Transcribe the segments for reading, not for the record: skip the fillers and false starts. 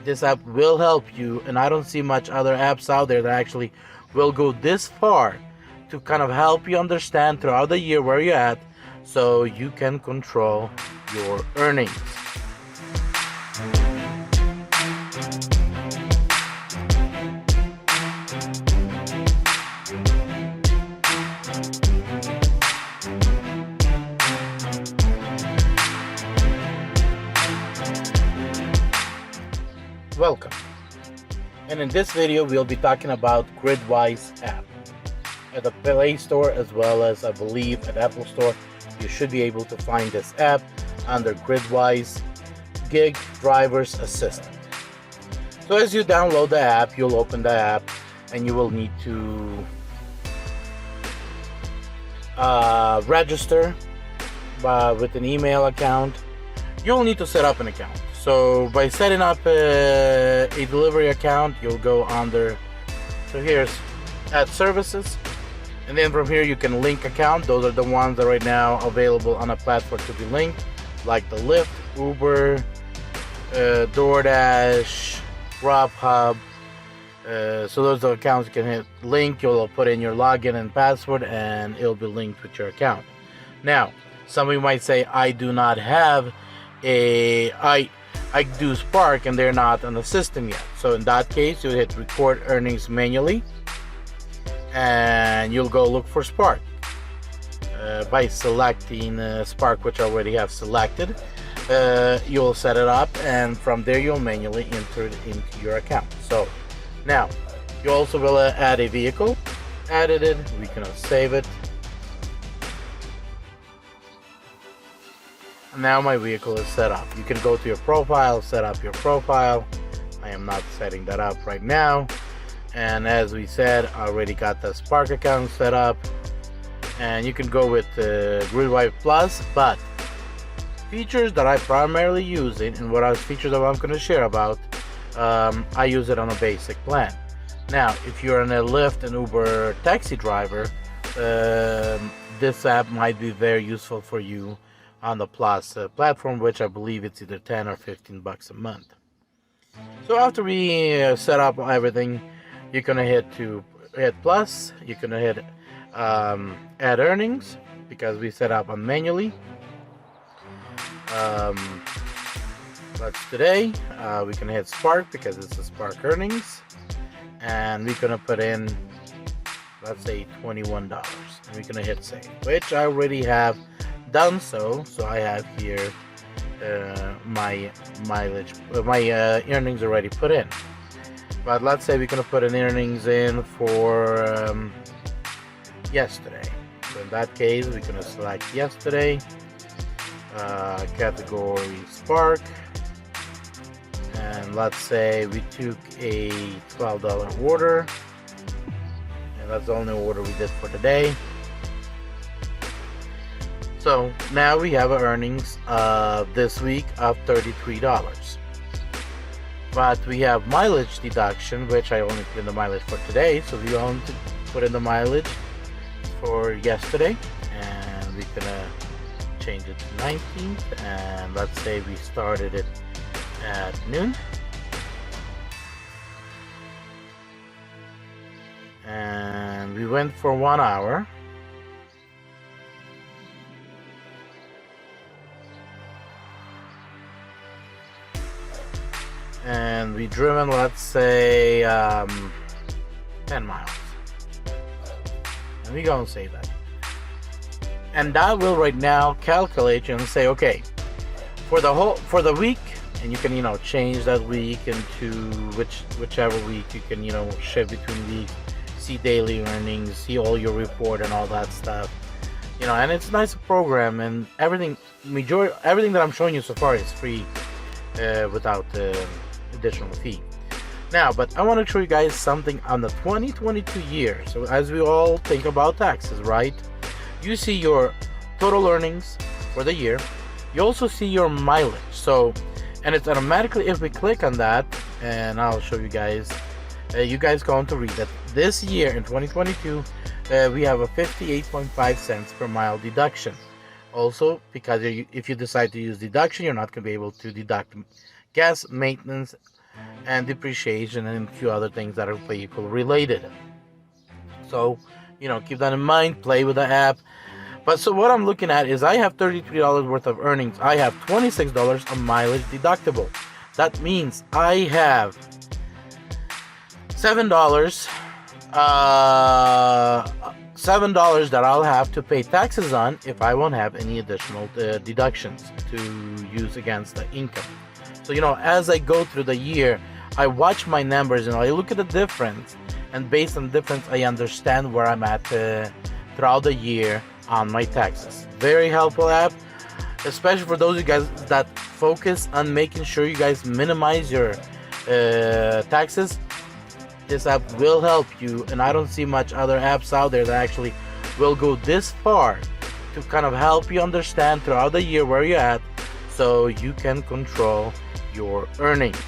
this app will help you, and I don't see much other apps out there that actually will go this far to kind of help you understand throughout the year where you're at, so you can control your earnings. Welcome, and in this video we'll be talking about Gridwise app. At the Play Store as well as I believe at Apple Store, you should be able to find this app under Gridwise Gig Driver's Assistant. So as you download the app, you'll open the app and you will need to register with an email account. You'll need to set up an account. So by setting up a delivery account, you'll go under, so here's Add Services, and then from here you can link account. Those are the ones that are right now available on a platform to be linked, like the Lyft, Uber, DoorDash, Grubhub. So those are accounts you can hit link. You'll put in your login and password and it'll be linked with your account. Now, some of you might say, I do not have I do Spark and they're not on the system yet. So in that case, you'll hit record earnings manually and you'll go look for Spark by selecting Spark, which I already have selected. You'll set it up and from there you'll manually enter it into your account. So now you also will add a vehicle. Added it, we can save it. Now my vehicle is set up. You can go to your profile, set up your profile. I am not setting that up right now. And as we said, I already got the Spark account set up. And you can go with Gridwise Plus, but features that I primarily use it, and what are features that I'm going to share about, I use it on a basic plan. Now, if you're in a Lyft and Uber taxi driver, this app might be very useful for you on the Plus platform, which I believe it's either 10 or 15 bucks a month. So after we set up everything, you're gonna hit Plus. You're gonna hit add earnings because we set up on manually. That's today. We can hit Spark because it's a Spark earnings, and we're gonna put in, let's say, $21, and we're gonna hit save, which I already have done. So I have here my mileage, my earnings already put in. But let's say we're gonna put an earnings in for yesterday. So in that case, we're gonna select yesterday, category Spark, and let's say we took a $12 order, and that's the only order we did for today. So now we have earnings this week of $33. But we have mileage deduction, which I only put in the mileage for today. So we want to put in the mileage for yesterday, and we're gonna change it to 19th, and let's say we started it at noon. And we went for 1 hour. And we driven, let's say, 10 miles. And we gonna save that. And that will right now calculate and say, okay, for the week, and you can change that week into whichever week you can shift between weeks, see daily earnings, see all your report and all that stuff. And it's a nice program, and everything that I'm showing you so far is free without additional fee. Now, but I want to show you guys something on the 2022 year. So as we all think about taxes, right? You see your total earnings for the year. You also see your mileage. So, and it's automatically, if we click on that, and I'll show you guys going to read that this year in 2022, we have a 58.5 cents per mile deduction. Also, because if you decide to use deduction, you're not going to be able to deduct gas, maintenance, and depreciation and a few other things that are vehicle related. So, keep that in mind, play with the app. But so what I'm looking at is I have $33 worth of earnings. I have $26 on mileage deductible. That means I have $7 $7 that I'll have to pay taxes on if I won't have any additional deductions to use against the income. So as I go through the year, I watch my numbers and I look at the difference, and based on the difference I understand where I'm at throughout the year on my taxes. Very helpful app, especially for those of you guys that focus on making sure you guys minimize your taxes. This app will help you, and I don't see much other apps out there that actually will go this far to kind of help you understand throughout the year where you're at, so you can control your earnings.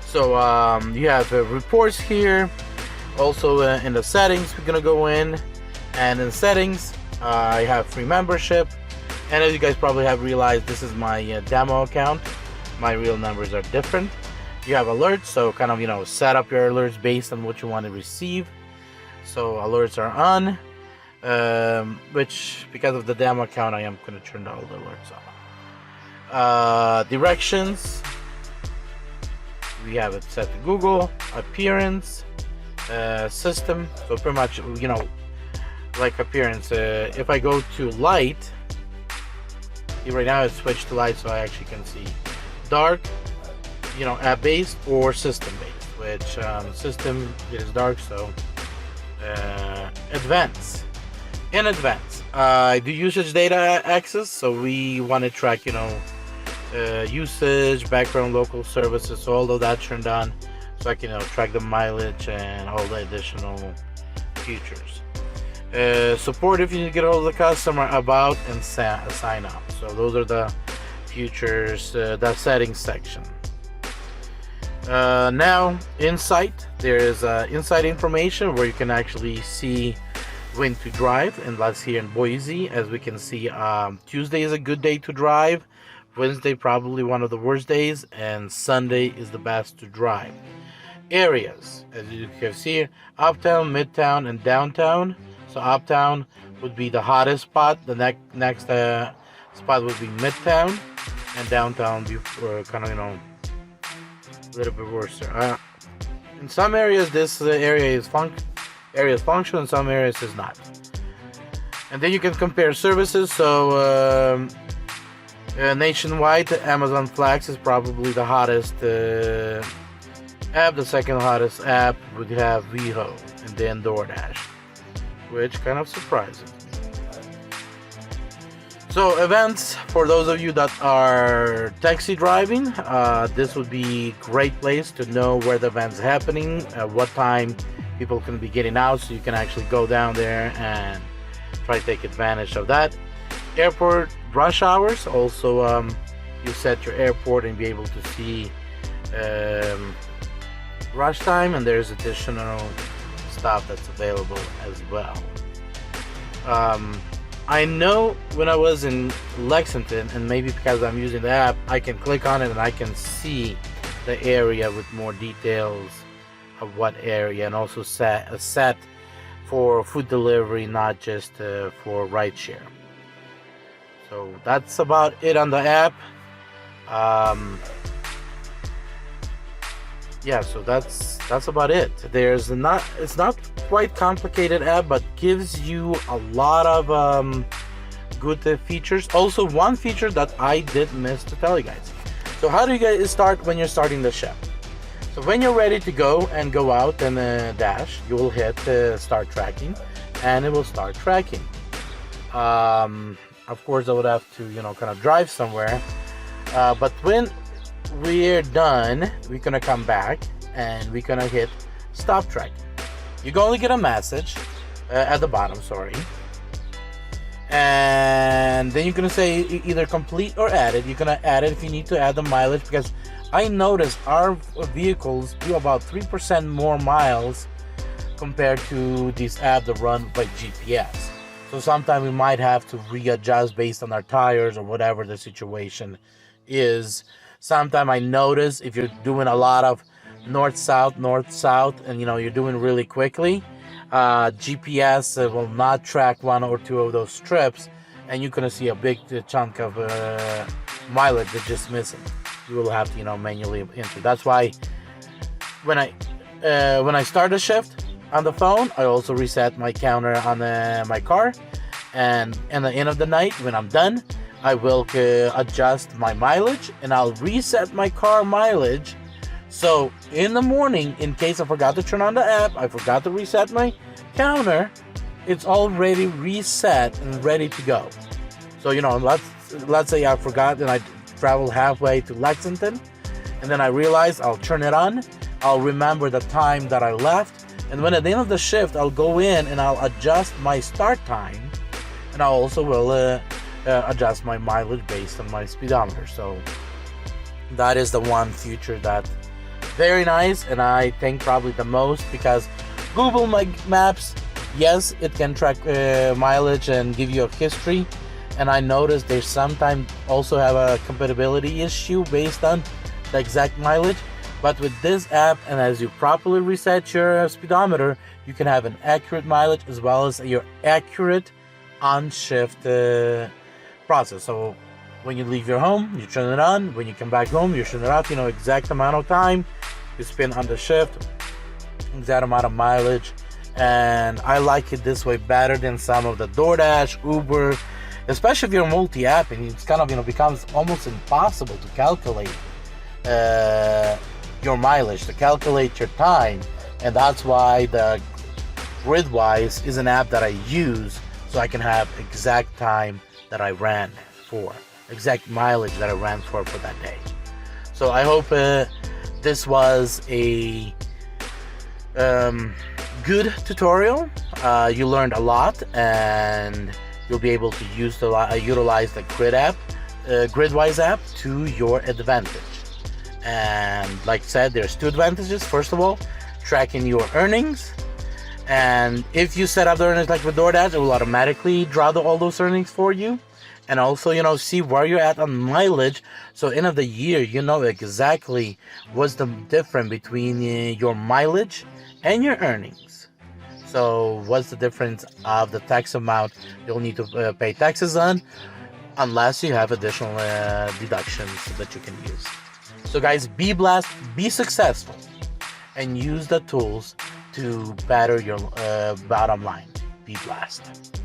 So you have reports here. Also in the settings, we're gonna go in, and in settings I have free membership, and as you guys probably have realized, this is my demo account. My real numbers are different. You have alerts, so kind of set up your alerts based on what you want to receive. So alerts are on, which because of the demo account I am going to turn all the alerts on. Directions, we have it set to Google. Appearance, system, so pretty much like appearance. If I go to light, right now it's switched to light, so I actually can see dark, app based or system based, which system is dark, so advanced. In advanced, I do usage data access, so we want to track usage, background local services, so all of that turned on, so I can track the mileage and all the additional features. Support if you need to get hold of the customer, about, and sign up. So those are the features, the settings section. Now insight, there is insight information where you can actually see when to drive, and that's here in Boise. As we can see, Tuesday is a good day to drive, Wednesday probably one of the worst days, and Sunday is the best to drive. Areas, as you can see here, uptown, midtown, and downtown. So uptown would be the hottest spot, the next spot would be midtown, and downtown be kind of a little bit worse. In some areas this area is functional, in some areas is not. And then you can compare services. So nationwide, Amazon Flex is probably the hottest app. The second hottest app would have WeHo, and then DoorDash, which kind of surprising. So events, for those of you that are taxi driving, this would be a great place to know where the event's happening, at what time people can be getting out, so you can actually go down there and try to take advantage of that. Airport rush hours, also you set your airport and be able to see rush time, and there's additional stuff that's available as well. I know when I was in Lexington, and maybe because I'm using the app, I can click on it and I can see the area with more details of what area, and also set a set for food delivery, not just for rideshare. So that's about it on the app. Yeah, so that's about it. It's not quite complicated app, but gives you a lot of good features. Also, one feature that I did miss to tell you guys. So how do you guys start when you're starting the ship? So when you're ready to go out and dash, you will hit start tracking, and it will start tracking. Of course I would have to kind of drive somewhere, but when we're done, we're gonna come back and we're gonna hit stop tracking. You're going to get a message at the bottom, and then you're gonna say either complete or added. You're gonna add it if you need to add the mileage, because I noticed our vehicles do about 3% more miles compared to these apps that run by GPS. So sometimes we might have to readjust based on our tires or whatever the situation is. Sometimes I notice if you're doing a lot of north-south, north-south, and you're doing really quickly, GPS will not track one or two of those trips, and you're gonna see a big chunk of mileage that's just missing. You will have to manually enter. That's why when I start a shift on the phone, I also reset my counter on my car, and at the end of the night when I'm done, I will adjust my mileage, and I'll reset my car mileage. So in the morning, in case I forgot to turn on the app, I forgot to reset my counter, it's already reset and ready to go. So let's say I forgot and I travel halfway to Lexington, and then I realize I'll turn it on. I'll remember the time that I left, and when at the end of the shift, I'll go in and I'll adjust my start time, and I also will adjust my mileage based on my speedometer. So that is the one feature that very nice, and I think probably the most, because Google Maps, yes, it can track mileage and give you a history, and I noticed they sometimes also have a compatibility issue based on the exact mileage. But with this app, and as you properly reset your speedometer, you can have an accurate mileage as well as your accurate on-shift process. So when you leave your home, you turn it on. When you come back home, you turn it off. You know exact amount of time you spend on the shift, exact amount of mileage. And I like it this way better than some of the DoorDash, Uber, especially if you're multi-app, and it's kind of becomes almost impossible to calculate your mileage, to calculate your time. And that's why the Gridwise is an app that I use, so I can have exact time that I ran for, exact mileage that I ran for that day. So I hope this was a good tutorial. You learned a lot, and you'll be able to utilize the Gridwise app to your advantage. And like I said, there's two advantages. First of all, tracking your earnings, and if you set up the earnings like with DoorDash, it will automatically draw all those earnings for you. And also, see where you're at on mileage. So end of the year, you know exactly what's the difference between your mileage and your earnings. So what's the difference of the tax amount you'll need to pay taxes on, unless you have additional deductions that you can use. So guys, be blessed, be successful, and use the tools to better your bottom line. Be blessed.